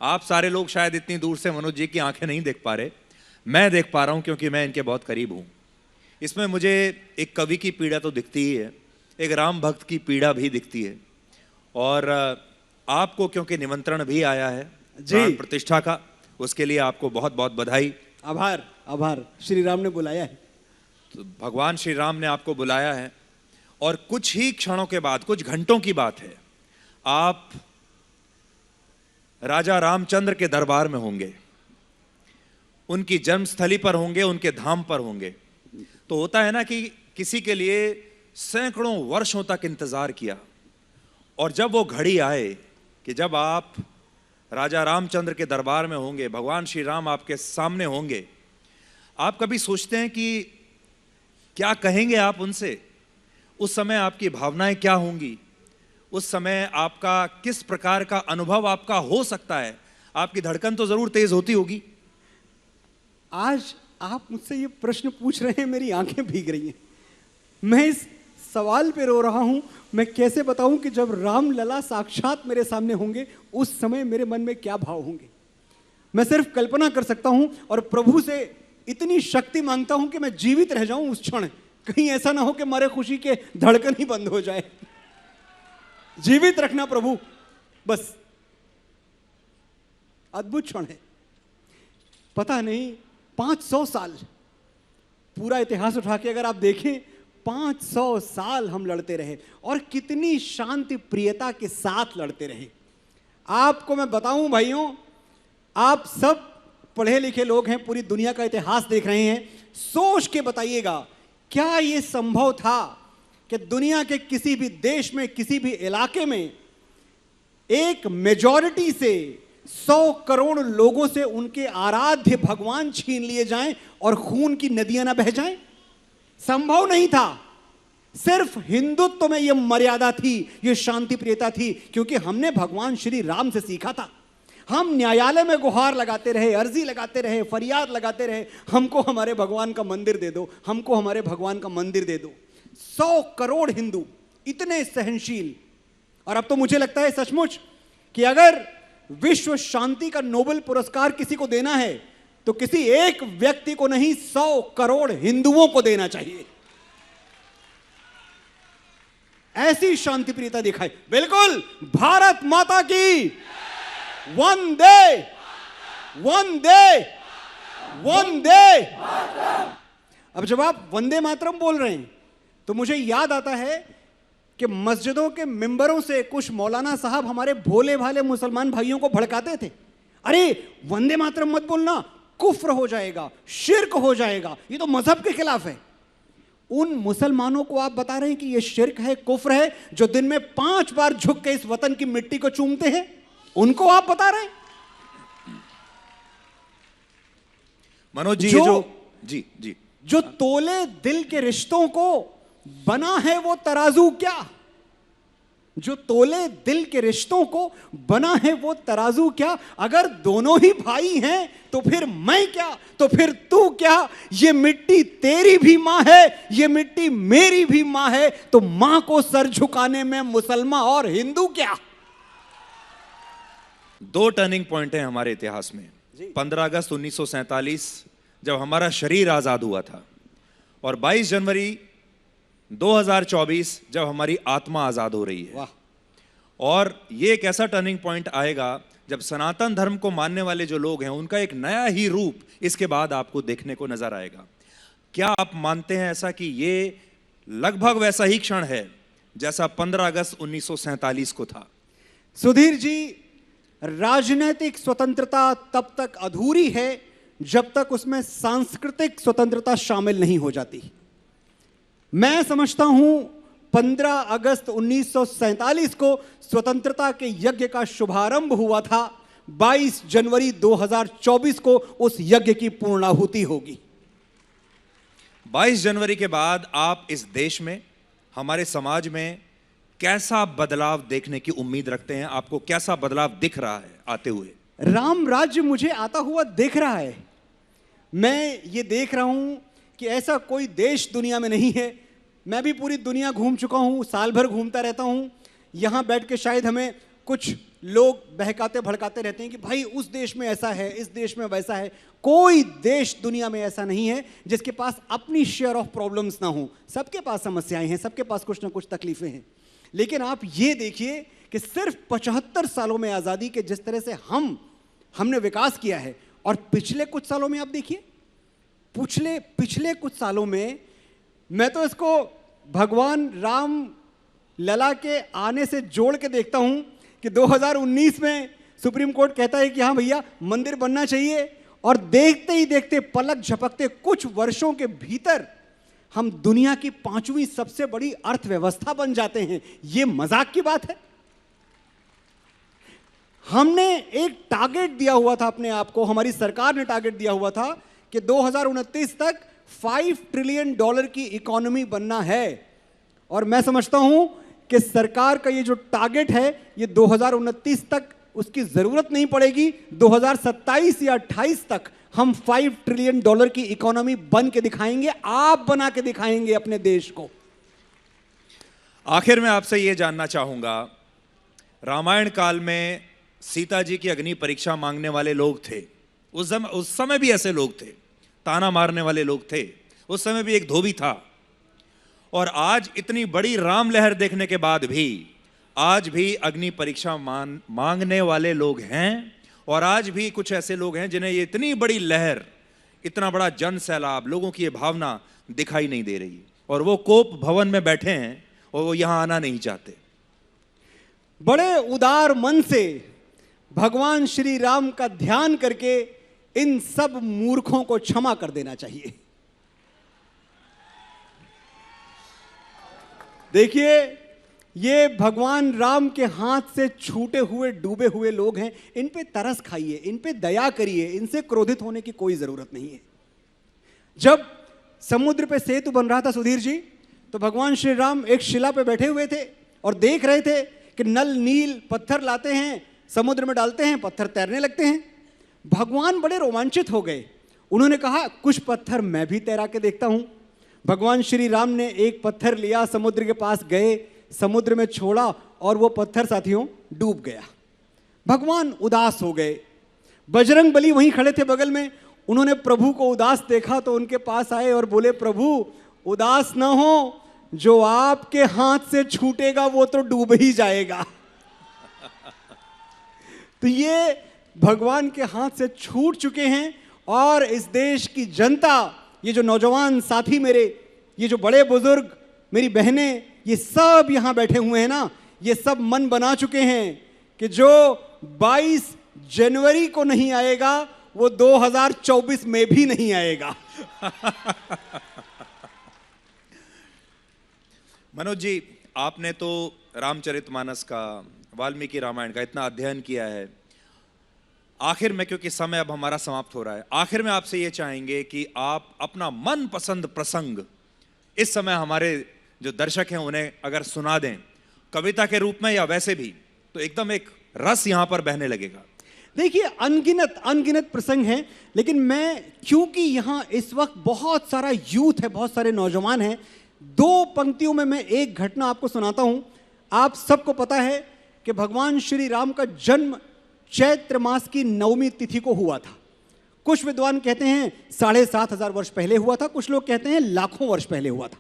आप सारे लोग शायद इतनी दूर से मनोज जी की आंखें नहीं देख पा रहे, मैं देख पा रहा हूं क्योंकि मैं इनके बहुत करीब हूं। इसमें मुझे एक कवि की पीड़ा तो दिखती ही है, एक राम भक्त की पीड़ा भी दिखती है, और आपको क्योंकि निमंत्रण भी आया है प्राण प्रतिष्ठा का, उसके लिए आपको बहुत बहुत बधाई। आभार आभार, श्री राम ने बुलाया है। तो भगवान श्री राम ने आपको बुलाया है और कुछ ही क्षणों के बाद, कुछ घंटों की बात है, आप राजा रामचंद्र के दरबार में होंगे, उनकी जन्मस्थली पर होंगे, उनके धाम पर होंगे। तो होता है ना कि किसी के लिए सैकड़ों वर्षों तक इंतजार किया, और जब वो घड़ी आए कि जब आप राजा रामचंद्र के दरबार में होंगे, भगवान श्री राम आपके सामने होंगे, आप कभी सोचते हैं कि क्या कहेंगे आप उनसे? उस समय आपकी भावनाएं क्या होंगी? उस समय आपका किस प्रकार का अनुभव आपका हो सकता है? आपकी धड़कन तो जरूर तेज होती होगी। आज आप मुझसे ये प्रश्न पूछ रहे हैं, मेरी आंखें भीग रही हैं। मैं इस सवाल पे रो रहा हूं। मैं कैसे बताऊं कि जब राम लला साक्षात मेरे सामने होंगे, उस समय मेरे मन में क्या भाव होंगे। मैं सिर्फ कल्पना कर सकता हूं और प्रभु से इतनी शक्ति मांगता हूं कि मैं जीवित रह जाऊं उस क्षण। कहीं ऐसा ना हो कि मारे खुशी के धड़कन ही बंद हो जाए। जीवित रखना प्रभु, बस। अद्भुत क्षण है। पता नहीं 500 साल, पूरा इतिहास उठा के अगर आप देखें, 500 साल हम लड़ते रहे और कितनी शांति प्रियता के साथ लड़ते रहे। आपको मैं बताऊं भाइयों, आप सब पढ़े लिखे लोग हैं, पूरी दुनिया का इतिहास देख रहे हैं, सोच के बताइएगा, क्या यह संभव था कि दुनिया के किसी भी देश में, किसी भी इलाके में एक मेजॉरिटी से 100 करोड़ लोगों से उनके आराध्य भगवान छीन लिए जाएं और खून की नदियां ना बह जाएं? संभव नहीं था। सिर्फ हिंदुत्व में यह मर्यादा थी, यह शांति प्रियता थी, क्योंकि हमने भगवान श्री राम से सीखा था। हम न्यायालय में गुहार लगाते रहे, अर्जी लगाते रहे, फरियाद लगाते रहे, हमको हमारे भगवान का मंदिर दे दो, हमको हमारे भगवान का मंदिर दे दो। 100 करोड़ हिंदू इतने सहनशील। और अब तो मुझे लगता है सचमुच कि अगर विश्व शांति का नोबेल पुरस्कार किसी को देना है तो किसी एक व्यक्ति को नहीं, 100 करोड़ हिंदुओं को देना चाहिए। ऐसी शांति प्रियता दिखाई। बिल्कुल, भारत माता की वंदे वंदे वंदे। अब जब आप वंदे मातरम बोल रहे हैं तो मुझे याद आता है कि मस्जिदों के मिंबरों से कुछ मौलाना साहब हमारे भोले भाले मुसलमान भाइयों को भड़काते थे। अरे वंदे मातरम मत बोलना, कुफ्र हो जाएगा, शिर्क हो जाएगा, ये तो मजहब के खिलाफ है। उन मुसलमानों को आप बता रहे हैं कि ये शिर्क है, कुफ्र है, जो दिन में 5 बार झुक के इस वतन की मिट्टी को चूमते हैं, उनको आप बता रहे हैं? मनोज जी, जी जी, जो तोले दिल के रिश्तों को बना है वो तराजू क्या? जो तोले दिल के रिश्तों को बना है वो तराजू क्या? अगर दोनों ही भाई हैं तो फिर मैं क्या, तो फिर तू क्या? ये मिट्टी तेरी भी मां है, ये मिट्टी मेरी भी मां है, तो मां को सर झुकाने में मुसलमान और हिंदू क्या? 2 टर्निंग पॉइंट हैं हमारे इतिहास में। 15 अगस्त 1947 जब हमारा शरीर आजाद हुआ था, और 22 जनवरी 2024 जब हमारी आत्मा आजाद हो रही है। वाह। और ये एक ऐसा टर्निंग पॉइंट आएगा जब सनातन धर्म को मानने वाले जो लोग हैं उनका एक नया ही रूप इसके बाद आपको देखने को नजर आएगा। क्या आप मानते हैं ऐसा कि ये लगभग वैसा ही क्षण है जैसा 15 अगस्त 1947 को था? सुधीर जी, राजनीतिक स्वतंत्रता तब तक अधूरी है जब तक उसमें सांस्कृतिक स्वतंत्रता शामिल नहीं हो जाती। मैं समझता हूं 15 अगस्त 1947 को स्वतंत्रता के यज्ञ का शुभारंभ हुआ था। 22 जनवरी 2024 को उस यज्ञ की पूर्णाहुति होगी। 22 जनवरी के बाद आप इस देश में, हमारे समाज में कैसा बदलाव देखने की उम्मीद रखते हैं? आपको कैसा बदलाव दिख रहा है आते हुए? राम राज्य मुझे आता हुआ दिख रहा है। मैं ये देख रहा हूं कि ऐसा कोई देश दुनिया में नहीं है। मैं भी पूरी दुनिया घूम चुका हूं, साल भर घूमता रहता हूं। यहां बैठ के शायद हमें कुछ लोग बहकाते भड़काते रहते हैं कि भाई उस देश में ऐसा है, इस देश में वैसा है। कोई देश दुनिया में ऐसा नहीं है जिसके पास अपनी शेयर ऑफ प्रॉब्लम्स ना हो। सबके पास समस्याएं हैं, सबके पास कुछ ना कुछ तकलीफें हैं। लेकिन आप ये देखिए कि सिर्फ 75 सालों में आज़ादी के जिस तरह से हमने विकास किया है, और पिछले कुछ सालों में आप देखिए, पिछले कुछ सालों में मैं तो इसको भगवान राम लला के आने से जोड़ के देखता हूं कि 2019 में सुप्रीम कोर्ट कहता है कि हाँ भैया मंदिर बनना चाहिए, और देखते ही देखते पलक झपकते कुछ वर्षों के भीतर हम दुनिया की 5वीं सबसे बड़ी अर्थव्यवस्था बन जाते हैं। यह मजाक की बात है। हमने एक टारगेट दिया हुआ था अपने आप को, हमारी सरकार ने टारगेट दिया हुआ था कि 2029 तक $5 ट्रिलियन की इकोनॉमी बनना है, और मैं समझता हूं कि सरकार का ये जो टारगेट है ये 2029 तक उसकी जरूरत नहीं पड़ेगी। 2027 या 28 तक हम $5 ट्रिलियन की इकोनॉमी बन के दिखाएंगे, आप बना के दिखाएंगे अपने देश को। आखिर में आपसे यह जानना चाहूंगा, रामायण काल में सीता जी की अग्नि परीक्षा मांगने वाले लोग थे, उस समय भी ऐसे लोग थे, ताना मारने वाले लोग थे, उस समय भी एक धोबी था। और आज इतनी बड़ी राम लहर देखने के बाद भी आज भी अग्नि परीक्षा मांगने वाले लोग हैं, और आज भी कुछ ऐसे लोग हैं जिन्हें ये इतनी बड़ी लहर, इतना बड़ा जन सैलाब, लोगों की ये भावना दिखाई नहीं दे रही, और वो कोप भवन में बैठे हैं और वो यहां आना नहीं चाहते। बड़े उदार मन से भगवान श्री राम का ध्यान करके इन सब मूर्खों को क्षमा कर देना चाहिए। देखिए, ये भगवान राम के हाथ से छूटे हुए डूबे हुए लोग हैं, इन पे तरस खाइए, इन पे दया करिए, इनसे क्रोधित होने की कोई जरूरत नहीं है। जब समुद्र पे सेतु बन रहा था सुधीर जी, तो भगवान श्री राम एक शिला पे बैठे हुए थे और देख रहे थे कि नल नील पत्थर लाते हैं, समुद्र में डालते हैं, पत्थर तैरने लगते हैं। भगवान बड़े रोमांचित हो गए। उन्होंने कहा कुछ पत्थर मैं भी तैरा के देखता हूं। भगवान श्री राम ने एक पत्थर लिया, समुद्र के पास गए, समुद्र में छोड़ा, और वो पत्थर साथियों डूब गया। भगवान उदास हो गए। बजरंग बली वहीं खड़े थे बगल में, उन्होंने प्रभु को उदास देखा तो उनके पास आए और बोले, प्रभु उदास ना हो, जो आपके हाथ से छूटेगा वो तो डूब ही जाएगा। तो ये भगवान के हाथ से छूट चुके हैं, और इस देश की जनता, ये जो नौजवान साथी मेरे, ये जो बड़े बुजुर्ग, मेरी बहनें, ये सब यहां बैठे हुए हैं ना, ये सब मन बना चुके हैं कि जो 22 जनवरी को नहीं आएगा वो 2024 में भी नहीं आएगा। मनोज जी, आपने तो रामचरितमानस का, वाल्मीकि रामायण का इतना अध्ययन किया है। आखिर में, क्योंकि समय अब हमारा समाप्त हो रहा है, आखिर में आपसे ये चाहेंगे कि आप अपना मनपसंद प्रसंग इस समय हमारे जो दर्शक हैं उन्हें अगर सुना दें, कविता के रूप में या वैसे भी, तो एकदम एक रस यहां पर बहने लगेगा। देखिए, अनगिनत प्रसंग हैं, लेकिन मैं, क्योंकि यहां इस वक्त बहुत सारा यूथ है, बहुत सारे नौजवान हैं, 2 पंक्तियों में मैं एक घटना आपको सुनाता हूं। आप सबको पता है कि भगवान श्री राम का जन्म चैत्र मास की 9वीं तिथि को हुआ था। कुछ विद्वान कहते हैं 7,500 वर्ष पहले हुआ था, कुछ लोग कहते हैं लाखों वर्ष पहले हुआ था,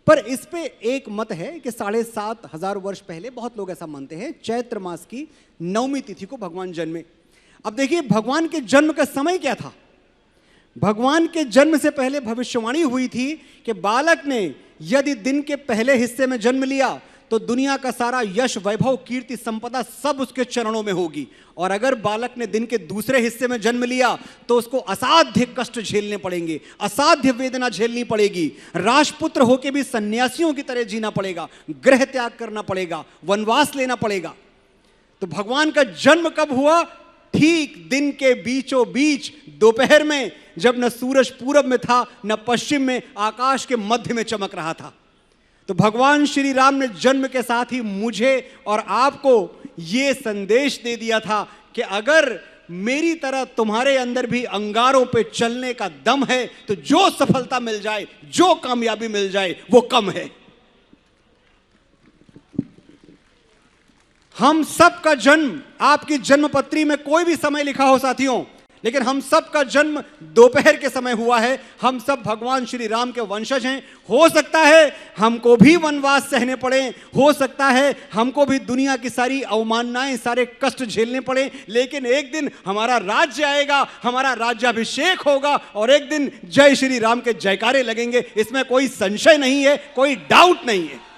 पर इस पे एक मत है कि 7,500 वर्ष पहले, बहुत लोग ऐसा मानते हैं, चैत्र मास की 9वीं तिथि को भगवान जन्मे। अब देखिए, भगवान के जन्म का समय क्या था। भगवान के जन्म से पहले भविष्यवाणी हुई थी कि बालक ने यदि दिन के पहले हिस्से में जन्म लिया तो दुनिया का सारा यश, वैभव, कीर्ति, संपदा सब उसके चरणों में होगी, और अगर बालक ने दिन के दूसरे हिस्से में जन्म लिया तो उसको असाध्य कष्ट झेलने पड़ेंगे, असाध्य वेदना झेलनी पड़ेगी, राजपुत्र होकर भी सन्यासियों की तरह जीना पड़ेगा, गृह त्याग करना पड़ेगा, वनवास लेना पड़ेगा। तो भगवान का जन्म कब हुआ? ठीक दिन के बीचों बीच दोपहर में, जब न सूरज पूरब में था न पश्चिम में, आकाश के मध्य में चमक रहा था। तो भगवान श्री राम ने जन्म के साथ ही मुझे और आपको यह संदेश दे दिया था कि अगर मेरी तरह तुम्हारे अंदर भी अंगारों पे चलने का दम है तो जो सफलता मिल जाए, जो कामयाबी मिल जाए, वो कम है। हम सब का जन्म, आपकी जन्मपत्री में कोई भी समय लिखा हो साथियों, लेकिन हम सब का जन्म दोपहर के समय हुआ है। हम सब भगवान श्री राम के वंशज हैं। हो सकता है हमको भी वनवास सहने पड़े, हो सकता है हमको भी दुनिया की सारी अवमाननाएं, सारे कष्ट झेलने पड़े, लेकिन एक दिन हमारा राज्य आएगा, हमारा राज्याभिषेक होगा और एक दिन जय श्री राम के जयकारे लगेंगे। इसमें कोई संशय नहीं है, कोई डाउट नहीं है।